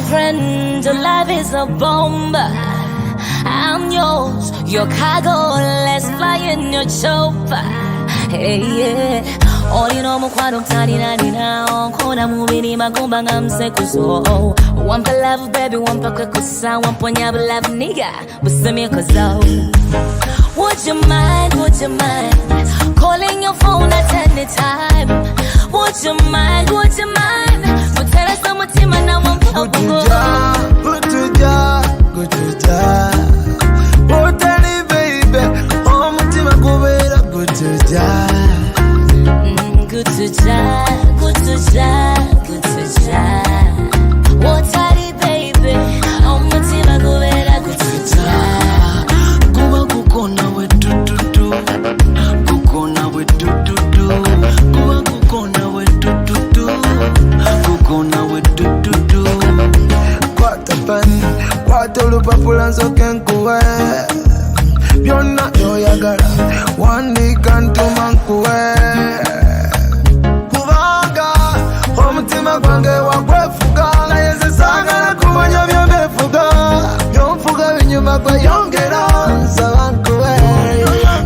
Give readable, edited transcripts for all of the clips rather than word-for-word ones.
friend, your life is a bomb. I'm yours, your cargo, let's fly in your chopper. Hey, yeah. Olino mukwano mtalina nina Kona mubini magumba ngamsekuso Wampa love baby, wampa kwekusa Wamponya love nigga, busemi kozo. Would you mind, calling your phone at any time? Would you mind, Mutera sa mutima na wampa kugo Gutuja Wotani baby, mutima kubera gutuja Gutuja Wotari baby Omutima gubera gutuja Kuba kukona we tututu Kukona we tututu Kuba kukona we tututu Kukona we tututu Kwata pen Kwata olupapula nsoke nkuwe Byonna byoyagala Wandika ntuma nkuwe Omutima gwange wagwefuga naye nze saagala kumanya by'omefuga by'onfuga binyuma gweyongera nsaba nkuwe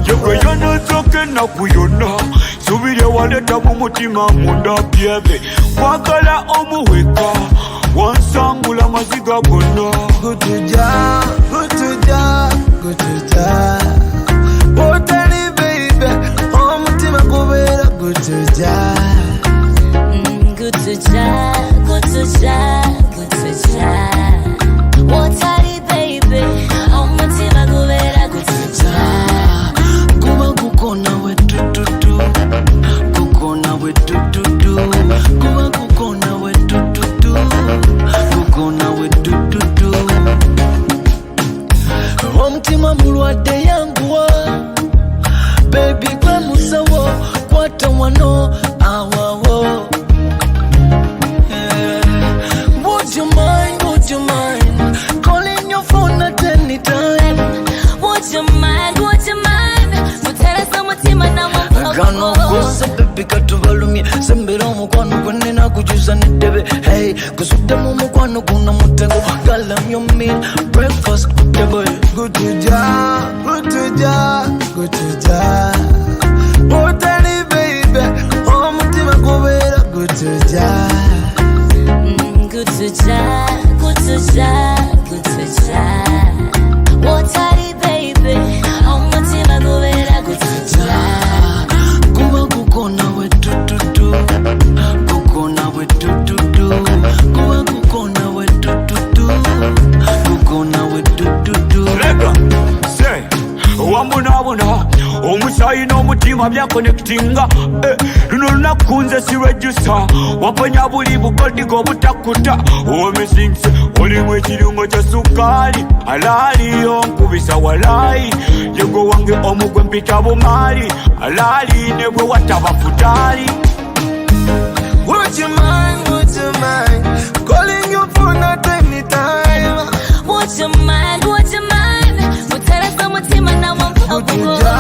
Yegwe yonozoke ennaku yonna subira ewaleta mu mutima munda byebe kwagala omuweka wansangula maziga gonna Gutuja Woteri baby omutima gubeera gutuja Gutuja Wotari baby Omutima gubera gutuja Kuba kukona we tututu Kukona we tututu Kuba kukona we tututu Kukona we tututu Omutima mulwadde yanguwa Baby gwe musawo Kwata wano awawo Would you mind calling your phone at any time? Would you mind Mutera sa mutima na wampa Gano kose baby katubalumye Sembera omukwano gwenina kujuza nedebe Hey, kusudde mu mukwano guno mutego Girl, I'm your meal, breakfast table Gutuja Hoteli baby omutima gubeera gutuja Gutuja Wotari baby Omutima gubera gutuja Kuba kukona we tututu Kukona we tututu Kuba kukona we tututu Kukona we tututu Lega, say, wambunabuna omusayi n'omutima byakonekutinga luno lunaku nze sirejusa waponya buli bugodigo obutakuta omisingse olimu ekirungo kya sukaali alaaliyo nkubisa walayi yego wange omugwe mpita bumaali alaali ne bwe wataba futali. Would you mind calling your phone at any time? Would you mind Mutera sa mutima na wampa Gutuja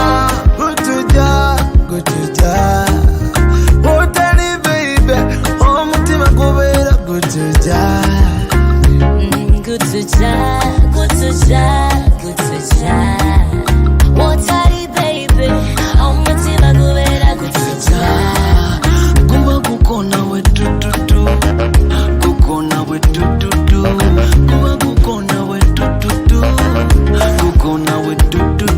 Hoteli baby omutima gubeera gutuja Gutuja Wotari baby Omutima gubera gutuja Kuba kukona we tututu Kukona we tututu Kuba kukona we tututu Kukona we tututu